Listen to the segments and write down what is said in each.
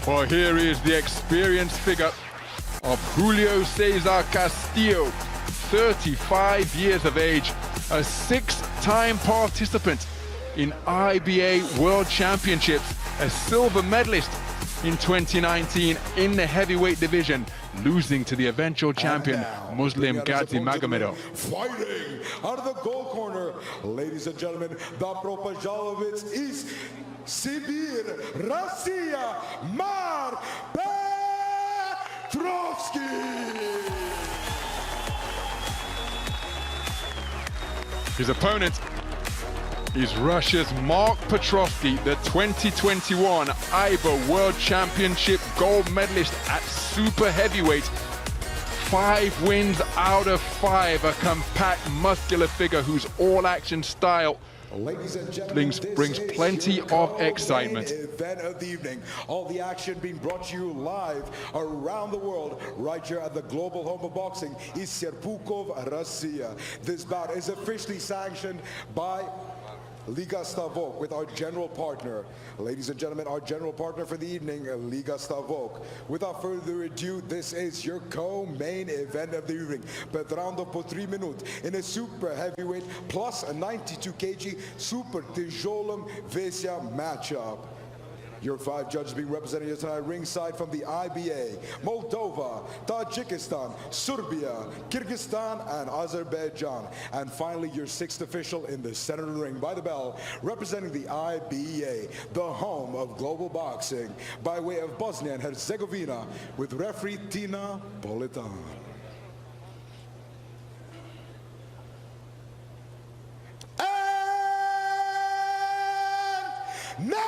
Well, here is the experienced figure of Julio Castillo, 35 years of age, a six-time participant in IBA World Championships, a silver medalist in 2019 in the heavyweight division, losing to the eventual champion, Muslim Gadzi Magomedov. Fighting out of the gold corner, ladies and gentlemen, the Propajalovic is Sibir, Russia, Mar Petrovskii. His opponent is Russia's Mark Petrovskii, the 2021 IBA World Championship gold medalist at super heavyweight. 5 wins out of 5, a compact, muscular figure whose all-action style brings plenty of excitement. Event of the evening. All the action being brought to you live around the world, right here at the global home of boxing is Serpukhov, Russia. This bout is officially sanctioned by Liga Stavok with our general partner. Ladies and gentlemen, our general partner for the evening, Liga Stavok. Without further ado, this is your co-main event of the evening. Petrando po 3 minutes in a super heavyweight plus a 92 kg super tijolum Vesya matchup. Your 5 judges being represented here tonight ringside from the IBA, Moldova, Tajikistan, Serbia, Kyrgyzstan, and Azerbaijan. And finally, your 6th official in the center of the ring by the bell, representing the IBA, the home of global boxing, by way of Bosnia and Herzegovina, with referee Tina Politan. And now,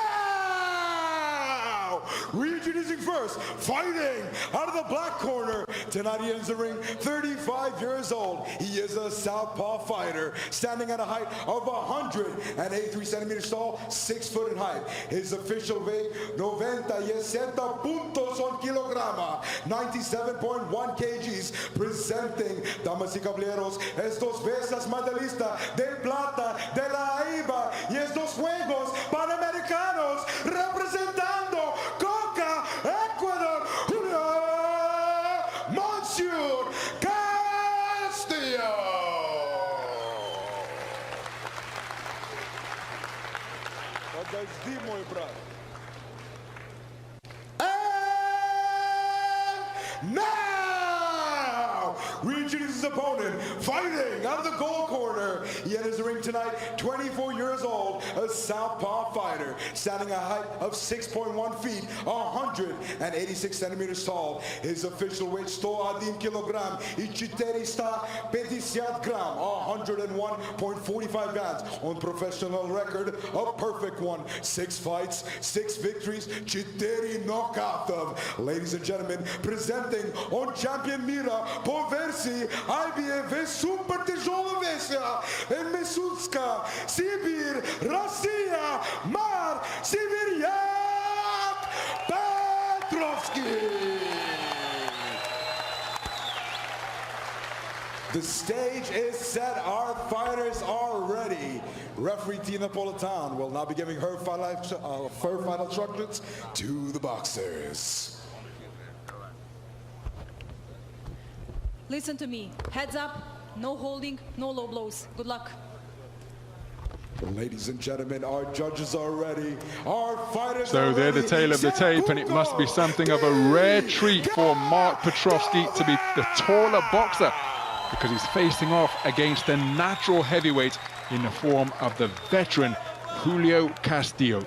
reintroducing first, fighting out of the black corner. Tonight he enters the ring, 35 years old. He is a southpaw fighter, standing at a height of 183 centimeters tall, 6 foot in height. His official weight, 97.1 kilograma, 97.1 kgs. Presenting, damas y caballeros, estos veces medalista de plata de la IBA y estos Juegos Panamericanos, representando Ecuador, Julio Castillo. Подожди, мой брат. And now, reintroduces his opponent, fighting out of the gold corner. He enters the ring tonight, 24 years old, a southpaw fighter, standing a height of 6.1 feet, 186 centimeters tall. His official weight, 101 kilogram, и 450 gram, 101.45 grams. On professional record, a perfect one. 6 fights, 6 victories, 4 knockouts. Ladies and gentlemen, presenting on champion mira po версии IBA super тяжелая версия, Mesutska, Sibir, Russia, Mar, Sibiriak, Petrovskii. The stage is set. Our fighters are ready. Referee Tina Politan will now be giving her final instructions to the boxers. Listen to me. Heads up, no holding, no low blows. Good luck. Ladies and gentlemen, our judges are ready. Our fighters So are they're the tail of the tape, and it must be something of a rare treat for Mark Petrovskii to be the taller boxer, because he's facing off against a natural heavyweight in the form of the veteran Julio Castillo.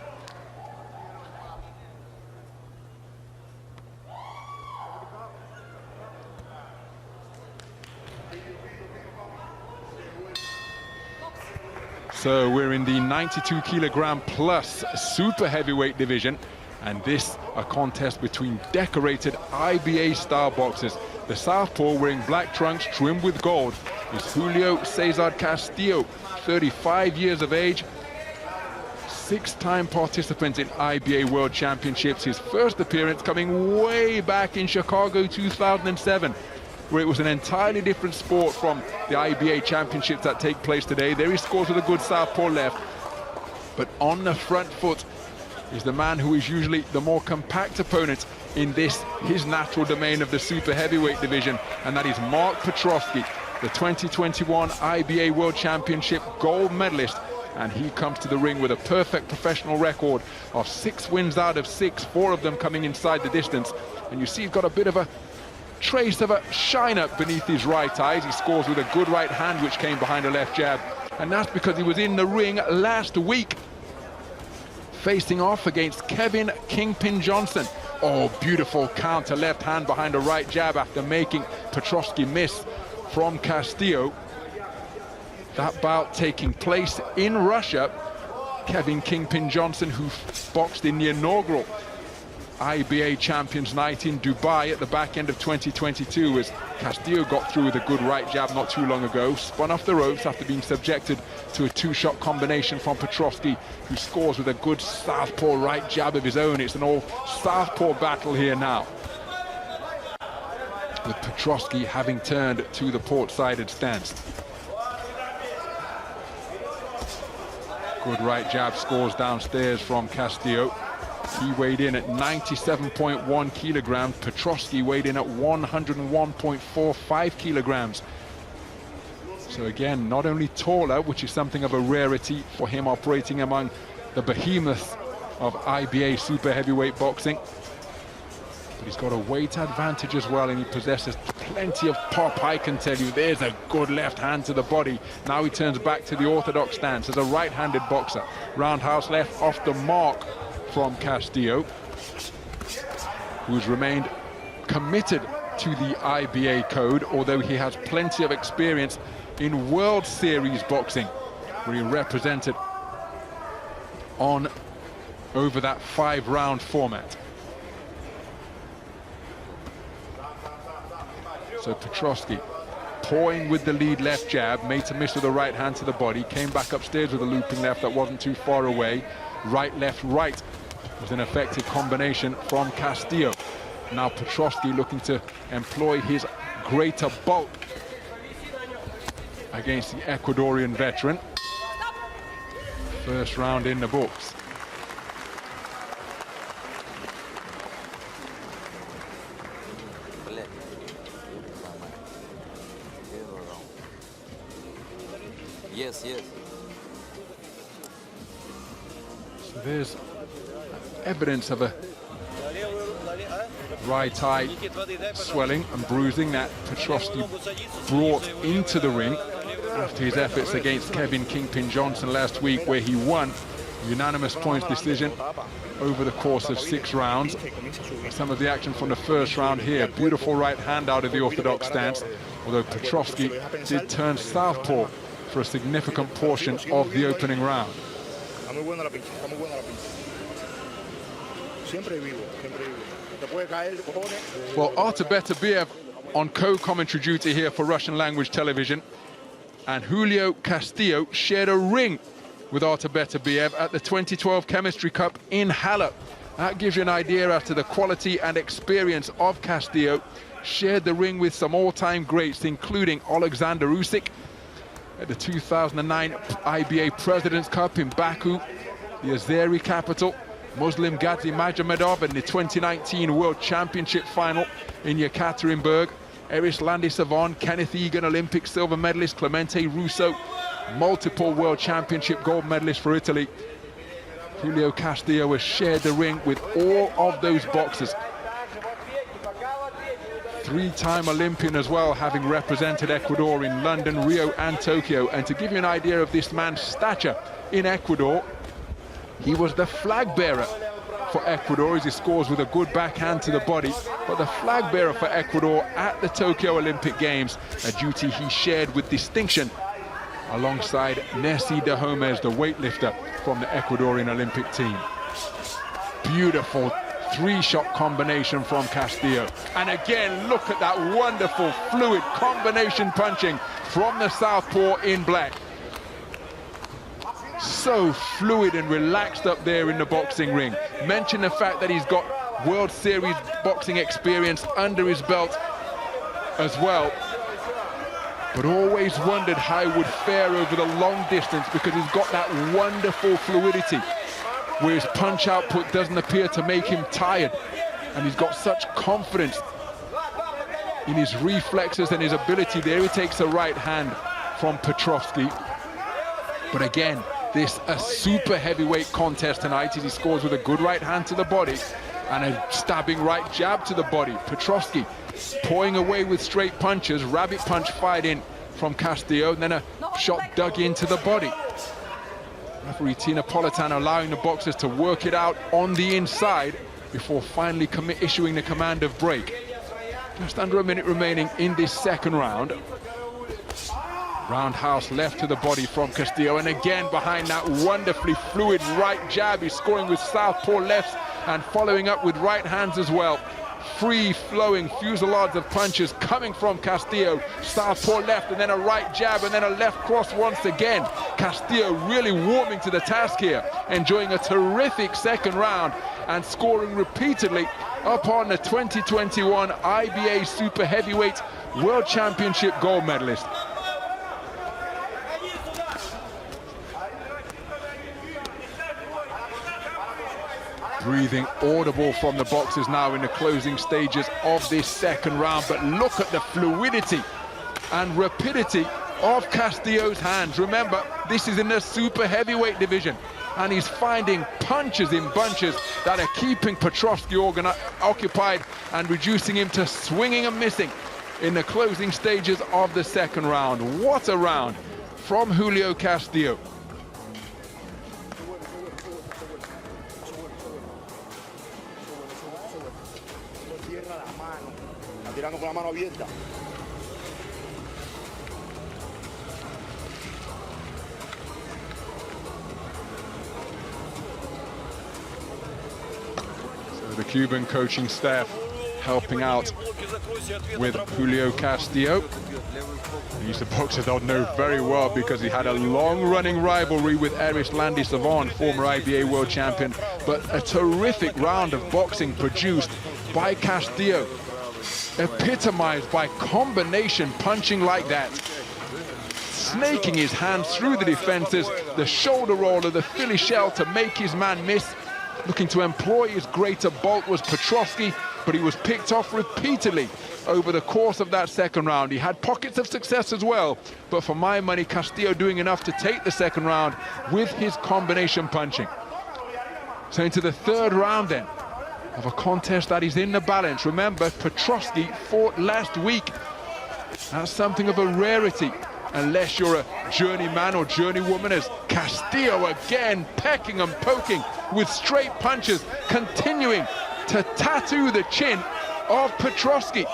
So we're in the 92 kilogram plus super heavyweight division, and this a contest between decorated IBA style boxers. The southpaw, wearing black trunks trimmed with gold, is Julio Castillo, 35 years of age, 6-time participant in IBA World Championships. His first appearance coming way back in Chicago 2007, where it was an entirely different sport from the IBA Championships that take place today. There he scores with a good southpaw left, but on the front foot, is the man who is usually the more compact opponent in this, his natural domain of the super heavyweight division, and that is Mark Petrovskii, the 2021 IBA World Championship gold medalist. And he comes to the ring with a perfect professional record of 6 wins out of 6, 4 of them coming inside the distance. And you see he's got a bit of a trace of a shine up beneath his right eyes. He scores with a good right hand which came behind a left jab. And that's because he was in the ring last week facing off against Kevin Kingpin Johnson. Oh, beautiful counter left hand behind a right jab after making Petrovskii miss from Castillo. That bout taking place in Russia. Kevin Kingpin Johnson, who boxed in the inaugural IBA Champions Night in Dubai at the back end of 2022, as Castillo got through with a good right jab not too long ago, spun off the ropes after being subjected to a 2-shot combination from Petrovskii, who scores with a good southpaw right jab of his own. It's an all southpaw battle here now, with Petrovskii having turned to the port-sided stance. Good right jab scores downstairs from Castillo. He weighed in at 97.1 kilograms. Petrovskii weighed in at 101.45 kilograms. So again, not only taller, which is something of a rarity for him operating among the behemoths of IBA super heavyweight boxing, but he's got a weight advantage as well, and he possesses plenty of pop. I can tell you, there's a good left hand to the body. Now he turns back to the orthodox stance as a right-handed boxer. Roundhouse left off the mark from Castillo, who's remained committed to the IBA code, although he has plenty of experience in World Series boxing, where he represented on over that 5-round format. So Petrovskii pawing with the lead left jab, made to miss with a right hand to the body, came back upstairs with a looping left that wasn't too far away. Right, left, right was an effective combination from Castillo. Now Petrovskii looking to employ his greater bulk against the Ecuadorian veteran. First round in the books. Yes, yes. So there's evidence of a right eye swelling and bruising that Petrovskii brought into the ring after his efforts against Kevin Kingpin Johnson last week, where he won unanimous points decision over the course of 6 rounds. Some of the action from the first round here. Beautiful right hand out of the orthodox stance, although Petrovskii did turn southpaw for a significant portion of the opening round. Well, Artur Beterbiev on co-commentary duty here for Russian language television, and Julio Castillo shared a ring with Artur Beterbiev at the 2012 Chemistry Cup in Halle. That gives you an idea as to the quality and experience of Castillo. Shared the ring with some all-time greats, including Alexander Usyk at the 2009 IBA President's Cup in Baku, the Azeri capital. Muslim Gadzi Magomedov in the 2019 World Championship final in Yekaterinburg. Eris Landisavon, Kenneth Egan, Olympic silver medalist, Clemente Russo, multiple World Championship gold medalist for Italy. Julio Castillo has shared the ring with all of those boxers. 3-time Olympian as well, having represented Ecuador in London, Rio and Tokyo. And to give you an idea of this man's stature in Ecuador, he was the flag bearer for Ecuador as he scores with a good backhand to the body, but the flag bearer for Ecuador at the Tokyo Olympic Games, a duty he shared with distinction alongside Nessie de Homez, the weightlifter from the Ecuadorian Olympic team. Beautiful 3-shot combination from Castillo. And again, look at that wonderful fluid combination punching from the southpaw in black. So fluid and relaxed up there in the boxing ring. Mention the fact that he's got World Series boxing experience under his belt as well, but always wondered how he would fare over the long distance, because he's got that wonderful fluidity where his punch output doesn't appear to make him tired. And he's got such confidence in his reflexes and his ability. There he takes a right hand from Petrovskii. But again, this a super heavyweight contest tonight as he scores with a good right hand to the body and a stabbing right jab to the body. Petrovskii pawing away with straight punches, rabbit punch fired in from Castillo, and then a shot dug into the body. Referee Tina Politano allowing the boxers to work it out on the inside before finally issuing the command of break. Just under a minute remaining in this second round. Roundhouse left to the body from Castillo, and again behind that wonderfully fluid right jab, he's scoring with southpaw lefts and following up with right hands as well. Free-flowing fusillades of punches coming from Castillo. Southpaw left and then a right jab and then a left cross once again. Castillo really warming to the task here, enjoying a terrific second round and scoring repeatedly upon the 2021 IBA Super Heavyweight World Championship gold medalist. Breathing audible from the boxers now in the closing stages of this second round, but look at the fluidity and rapidity of Castillo's hands. Remember, this is in the super heavyweight division, and he's finding punches in bunches that are keeping Petrovskii occupied and reducing him to swinging and missing in the closing stages of the second round. What a round from Julio Castillo. Tirando con la mano abierta. So the Cuban coaching staff helping out with Julio Castillo. He's a boxer they'll know very well because he had a long-running rivalry with Eris Landy Savon, former IBA world champion. But a terrific round of boxing produced by Castillo, epitomized by combination punching like that. Snaking his hands through the defenses, the shoulder roller, the Philly shell to make his man miss. Looking to employ his greater bulk was Petrovskii, but he was picked off repeatedly over the course of that second round. He had pockets of success as well, but for my money, Castillo doing enough to take the second round with his combination punching. So into the third round then, of a contest that is in the balance. Remember, Petrovskii fought last week. That's something of a rarity, unless you're a journeyman or journeywoman, as Castillo again pecking and poking with straight punches, continuing to tattoo the chin of Petrovskii.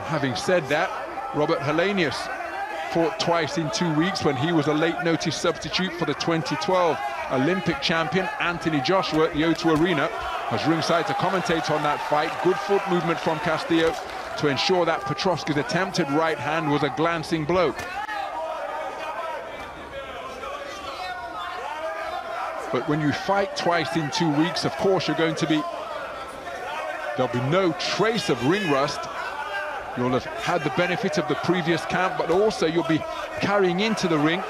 Having said that, Robert Helenius fought twice in 2 weeks when he was a late notice substitute for the 2012 Olympic champion Anthony Joshua at the O2 Arena. I was ringside to commentate on that fight. Good foot movement from Castillo to ensure that Petrovski's attempted right hand was a glancing blow. But when you fight twice in 2 weeks, of course you're going to be, there'll be no trace of ring rust. You'll have had the benefit of the previous camp, but also you'll be carrying into the ring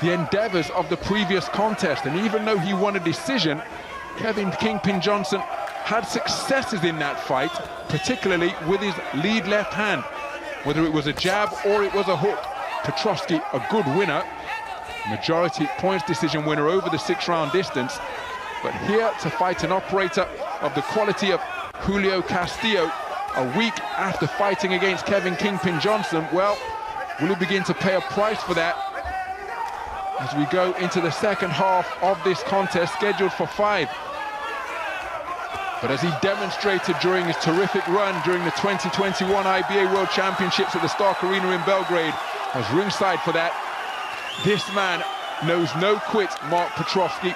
the endeavors of the previous contest. And even though he won a decision, Kevin Kingpin Johnson had successes in that fight, particularly with his lead left hand, whether it was a jab or it was a hook. Petrovskii, a good winner, majority points decision winner over the 6-round distance. But here to fight an operator of the quality of Julio Castillo a week after fighting against Kevin Kingpin Johnson, well, will he begin to pay a price for that as we go into the second half of this contest, scheduled for 5. But as he demonstrated during his terrific run during the 2021 IBA World Championships at the Stark Arena in Belgrade, I was ringside for that. This man knows no quit, Mark Petrovskii.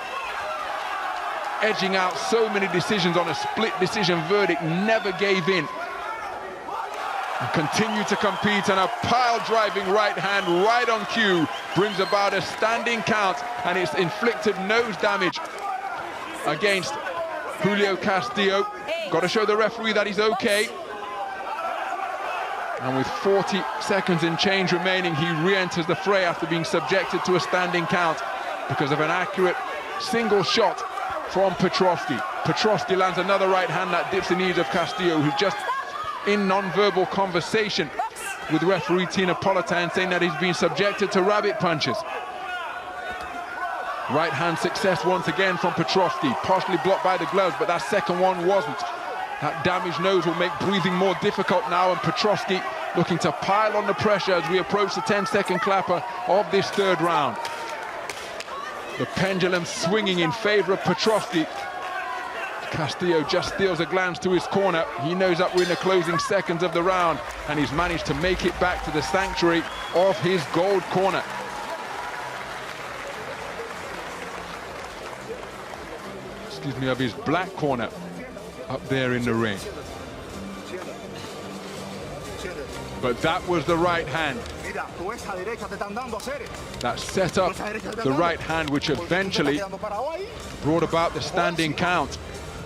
Edging out so many decisions on a split decision verdict, never gave in. And continued to compete, and a pile-driving right hand right on cue brings about a standing count, and it's inflicted nose damage against Julio Castillo. Got to show the referee that he's okay. And with 40 seconds and change remaining, he re-enters the fray after being subjected to a standing count. because of an accurate single shot from Petrovskii. Petrovskii lands another right hand that dips the knees of Castillo, who's just in non-verbal conversation with referee Tina Politan, saying that he's been subjected to rabbit punches. Right hand success once again from Petrovskii, partially blocked by the gloves, but that second one wasn't. That damaged nose will make breathing more difficult now, and Petrovskii looking to pile on the pressure as we approach the 10-second clapper of this third round. The pendulum swinging in favor of Petrovskii. Castillo just steals a glance to his corner. He knows that we're in the closing seconds of the round, and he's managed to make it back to the sanctuary of his gold corner. Excuse me, of his black corner up there in the ring. But that was the right hand that set up the right hand, which eventually brought about the standing count.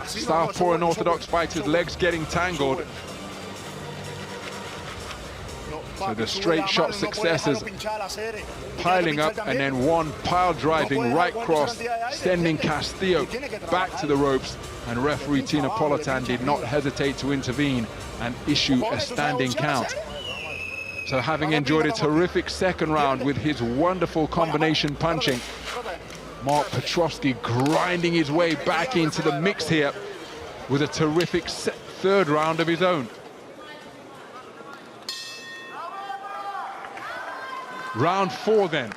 Southpaw and orthodox fighters' legs getting tangled. So the straight shot successes piling up, and then one pile driving right cross, sending Castillo back to the ropes, and referee Tina Politan did not hesitate to intervene and issue a standing count. So having enjoyed a terrific second round with his wonderful combination punching, Mark Petrovskii grinding his way back into the mix here with a terrific third round of his own. Round 4 then.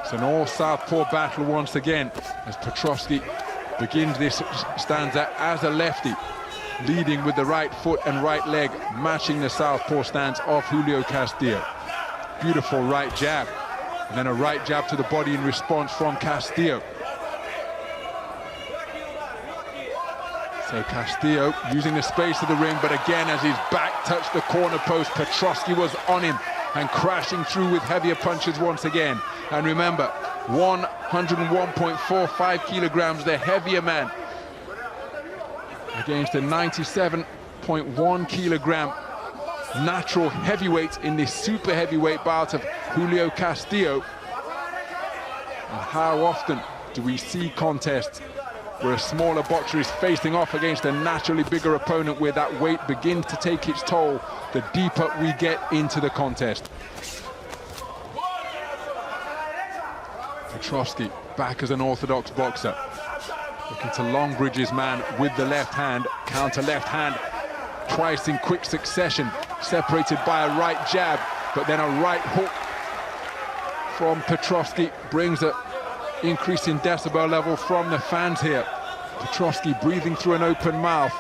It's an all-southpaw battle once again as Petrovskii begins this stanza as a lefty, leading with the right foot and right leg, matching the southpaw stance of Julio Castillo. Beautiful right jab, and then a right jab to the body in response from Castillo. So Castillo using the space of the ring, but again, as his back touched the corner post, Petrovskii was on him and crashing through with heavier punches once again. And remember, 101.45 kilograms, the heavier man, against a 97.1 kilogram natural heavyweight in this super heavyweight bout of Julio Castillo. And how often do we see contests where a smaller boxer is facing off against a naturally bigger opponent, where that weight begins to take its toll the deeper we get into the contest. Petrovskii back as an orthodox boxer, looking to Longbridge his man with the left hand, counter left hand, twice in quick succession, separated by a right jab, but then a right hook from Petrovskii brings a increase in decibel level from the fans here. Petrovskii breathing through an open mouth.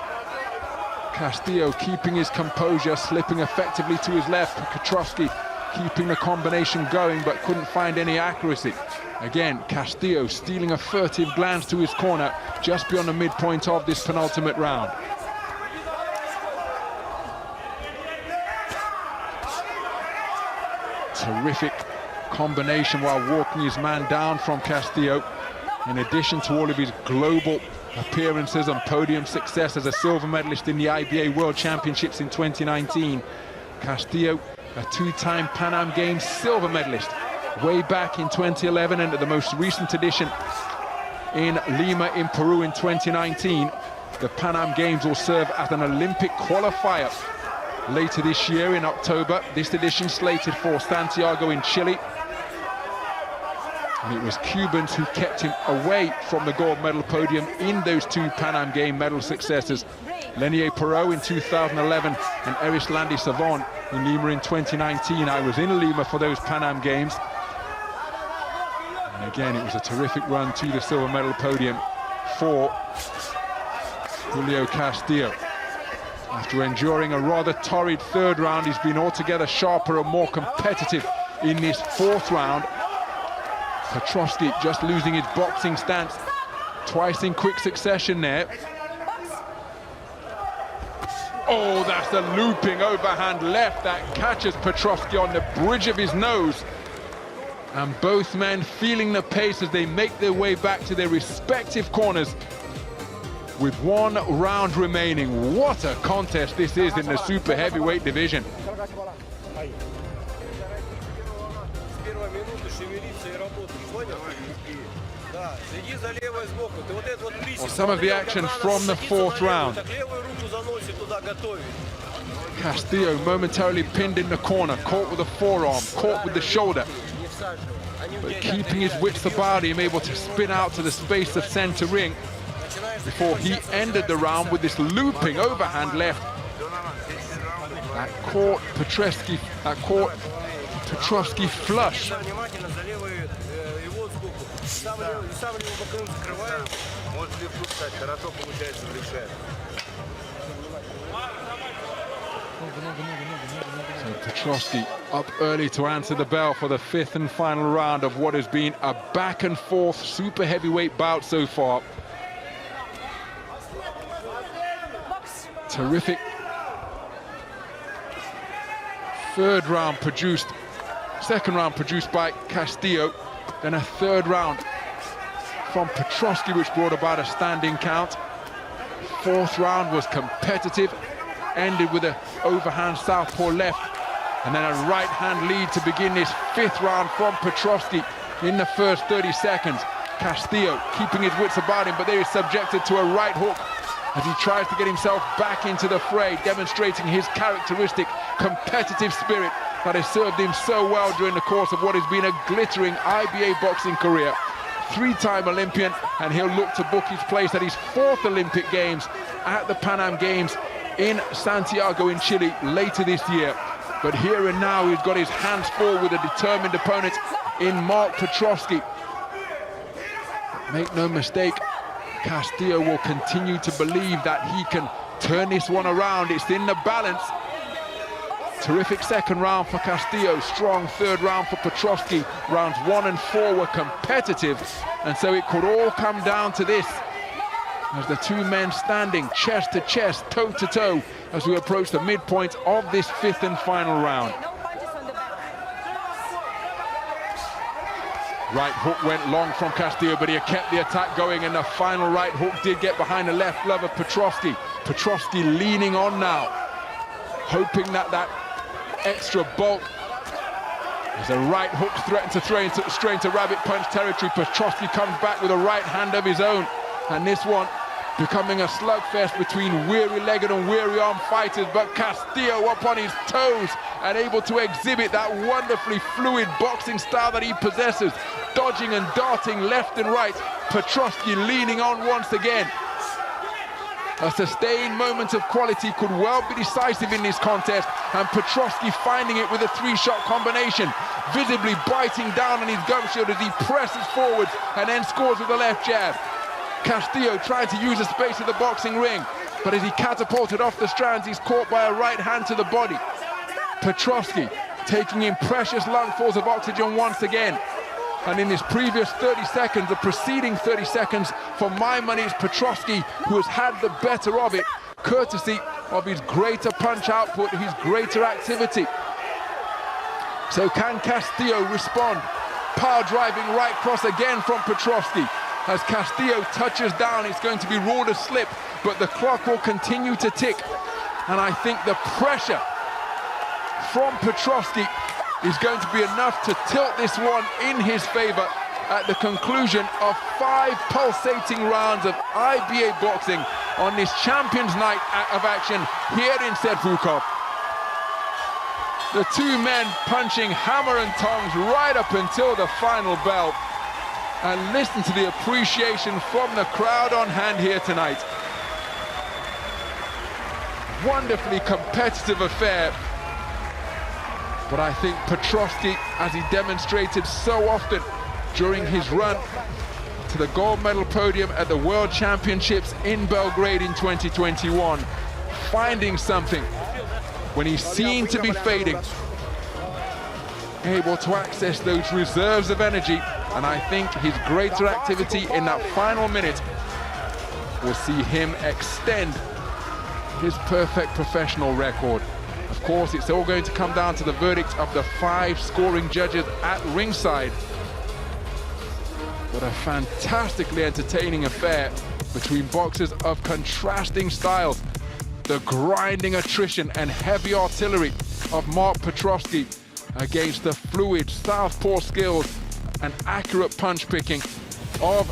Castillo keeping his composure, slipping effectively to his left. Petrovskii keeping the combination going, but couldn't find any accuracy. Again, Castillo stealing a furtive glance to his corner just beyond the midpoint of this penultimate round. Terrific combination while walking his man down from Castillo. In addition to all of his global appearances and podium success as a silver medalist in the IBA World Championships in 2019, Castillo, a two-time Pan Am Games silver medalist way back in 2011, and at the most recent edition in Lima in Peru in 2019. The Pan Am Games will serve as an Olympic qualifier later this year in October. This edition slated for Santiago in Chile. And it was Cubans who kept him away from the gold medal podium in those two Pan Am Game medal successes. Lenier Perot in 2011 and Erislandi Savon in Lima in 2019. I was in Lima for those Pan Am Games. And again, it was a terrific run to the silver medal podium for Julio Castillo. After enduring a rather torrid third round, he's been altogether sharper and more competitive in this fourth round. Petrovskii just losing his boxing stance twice in quick succession there. Oh, that's a looping overhand left that catches Petrovskii on the bridge of his nose. And both men feeling the pace as they make their way back to their respective corners with 1 round remaining. What a contest this is in the super heavyweight division. С первой минуты шевелиться и работать. Понял? Да, следи за левой сбоку. Ты вот этот вот присед. Well, some of the action from the fourth round. Так левую руку заносит туда, готовит. Castillo momentarily pinned in the corner, caught with the forearm, caught with the shoulder, but keeping his wits about him, able to spin out to the space of center ring before he ended the round with this looping overhand left. That caught Petrovskii flush. Внимательно за левую его сбоку. Сам левый боковым закрывает. Может ли встать? Хорошо получается в лице. So Petrovskii up early to answer the bell for the fifth and final round of what has been a back and forth super heavyweight bout so far. Terrific second round produced by Castillo, then a third round from Petrovskii which brought about a standing count. Fourth round was competitive, ended with an overhand southpaw left, and then a right hand lead to begin this fifth round from Petrovskii in the first 30 seconds. Castillo keeping his wits about him, but there he's subjected to a right hook as he tries to get himself back into the fray, demonstrating his characteristic competitive spirit that has served him so well during the course of what has been a glittering IBA boxing career. Three-time Olympian, and he'll look to book his place at his fourth Olympic Games at the Pan Am Games in Santiago in Chile later this year. But here and now he's got his hands full with a determined opponent in Mark Petrovskii. Make no mistake, Castillo will continue to believe that he can turn this one around. It's in the balance. Terrific second round for Castillo, strong third round for Petrovskii. Rounds 1 and 4 were competitive, and so it could all come down to this as the two men standing chest to chest, toe to toe, as we approach the midpoint of this fifth and final round. Right hook went long from Castillo, but he kept the attack going, and the final right hook did get behind the left glove of Petrovskii. Petrovskii leaning on now, hoping that extra bulk as a right hook threatened to stray into rabbit punch territory. Petrovskii comes back with a right hand of his own, and this one becoming a slugfest between weary-legged and weary-armed fighters, but Castillo up on his toes and able to exhibit that wonderfully fluid boxing style that he possesses, dodging and darting left and right. Petrovskii leaning on once again. A sustained moment of quality could well be decisive in this contest, and Petrovskii finding it with a three-shot combination, visibly biting down on his gum shield as he presses forward and then scores with the left jab. Castillo trying to use the space of the boxing ring, but as he catapulted off the strands, he's caught by a right hand to the body. Petrovskii taking in precious lungfuls of oxygen once again. And in this previous 30 seconds, the preceding 30 seconds, for my money, it's Petrovskii who has had the better of it, courtesy of his greater punch output, his greater activity. So can Castillo respond? Power driving right cross again from Petrovskii. As Castillo touches down, it's going to be ruled a slip, but the clock will continue to tick. And I think the pressure from Petrovskii is going to be enough to tilt this one in his favor at the conclusion of 5 pulsating rounds of IBA boxing on this Champions Night of action here in Serpukhov. The two men punching hammer and tongs right up until the final bell. And listen to the appreciation from the crowd on hand here tonight. Wonderfully competitive affair. But I think Petrovskii, as he demonstrated so often during his run to the gold medal podium at the World Championships in Belgrade in 2021, finding something when he seemed to be fading, able to access those reserves of energy, and I think his greater activity in that final minute will see him extend his perfect professional record. Of course, it's all going to come down to the verdict of the 5 scoring judges at ringside. What a fantastically entertaining affair between boxers of contrasting styles. The grinding attrition and heavy artillery of Mark Petrovskii against the fluid southpaw skills and accurate punch picking of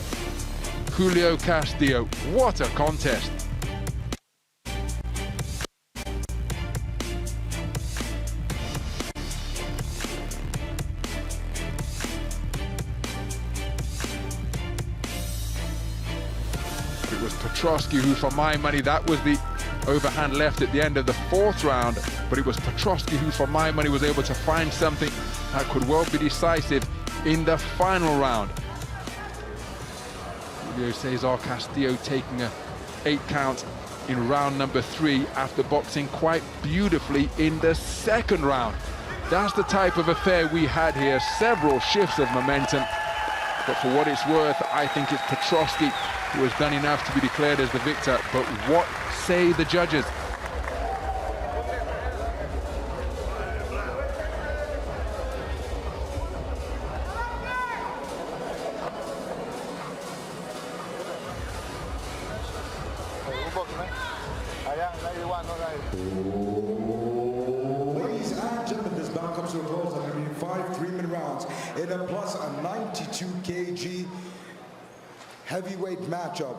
Julio Castillo. What a contest! It was Petrovskii who, for my money, that was the overhand left at the end of the fourth round, but it was Petrovskii who, for my money, was able to find something that could well be decisive in the final round. Julio Cesar Castillo taking a 8 count in round number 3 after boxing quite beautifully in the second round. That's the type of affair we had here, several shifts of momentum, but for what it's worth, I think it's Petrovskii who has done enough to be declared as the victor. But what say the judges? Ladies and gentlemen, this bout comes to a close after being 5 3-minute rounds in a plus a 92 kg heavyweight matchup.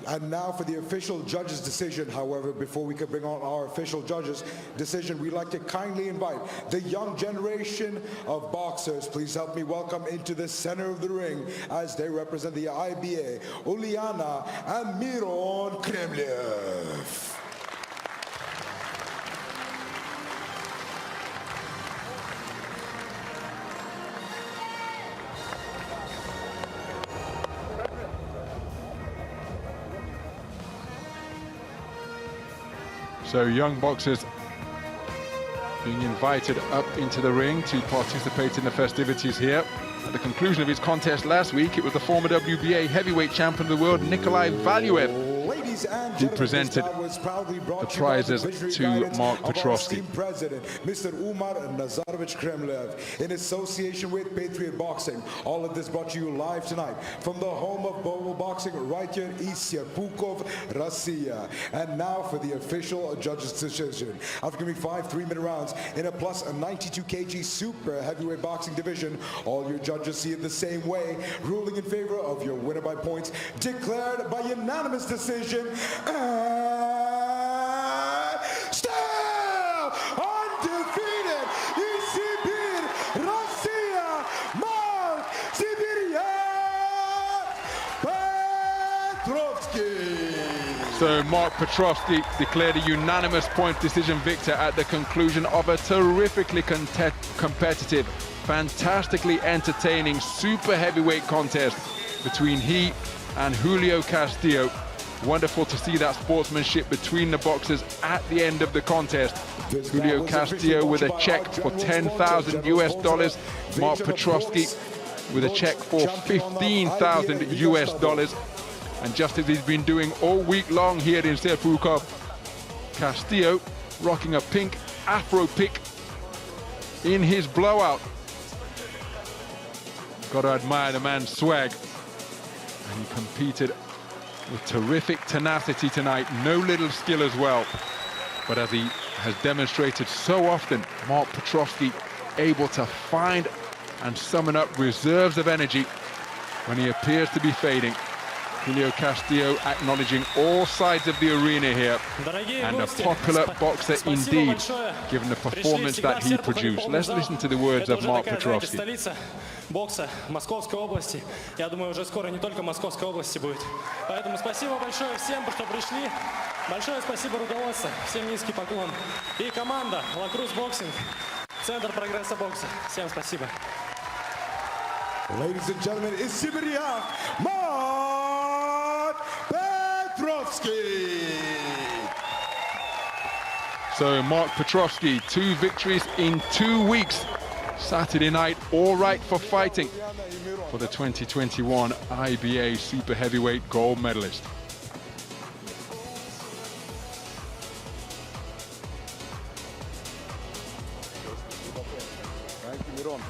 And now for the official judges' decision. However, before we can bring on our official judges' decision, we'd like to kindly invite the young generation of boxers. Please help me welcome into the center of the ring as they represent the IBA, Uliana and Miron Kremliev. So young boxers being invited up into the ring to participate in the festivities here. At the conclusion of his contest last week, it was the former WBA heavyweight champion of the world, Nikolai Valuev, who presented the prizes to Mark Petrovskii. President, Mr. Umar Nazarovich Kremliev, in association with Patriot Boxing. All of this brought to you live tonight from the home of global boxing, right here in Serpukhov, Russia. And now for the official judges' decision. After giving 5 3-minute rounds in a plus a 92 kg super heavyweight boxing division, all your judges see it the same way, ruling in favor of your winner by points, declared by unanimous decision. Still undefeated, ECU, Russia, Mark Petrovskii. So Mark Petrovskii declared a unanimous points decision victor at the conclusion of a terrifically competitive, fantastically entertaining super heavyweight contest between he and Julio Castillo. Wonderful to see that sportsmanship between the boxers at the end of the contest. Julio Castillo with a check for $10,000 US. Mark Petrovskii with a check for $15,000 US. And just as he's been doing all week long here in Serpukhov, Castillo rocking a pink afro pick in his blowout. Got to admire the man's swag. And he competed with terrific tenacity tonight, no little skill as well. But as he has demonstrated so often, Mark Petrovskii able to find and summon up reserves of energy when he appears to be fading. Julio Castillo acknowledging all sides of the arena here, and a popular boxer indeed, given the performance that he produced. Let's listen to the words of Mark Petrovskii. Бокса Московской области. Я думаю, уже скоро не только Московской области будет. Поэтому спасибо большое всем, что пришли. Большое спасибо руководству. Всем низкий поклон. И команда RUS Boxing, Центр прогресса бокса. Всем спасибо. Ladies and gentlemen, it's Siberia, Mark Petrovskii. So Mark Petrovskii, 2 victories in 2 weeks. Saturday night, all right for fighting for the 2021 IBA Super Heavyweight gold medalist. Thank you, Miron.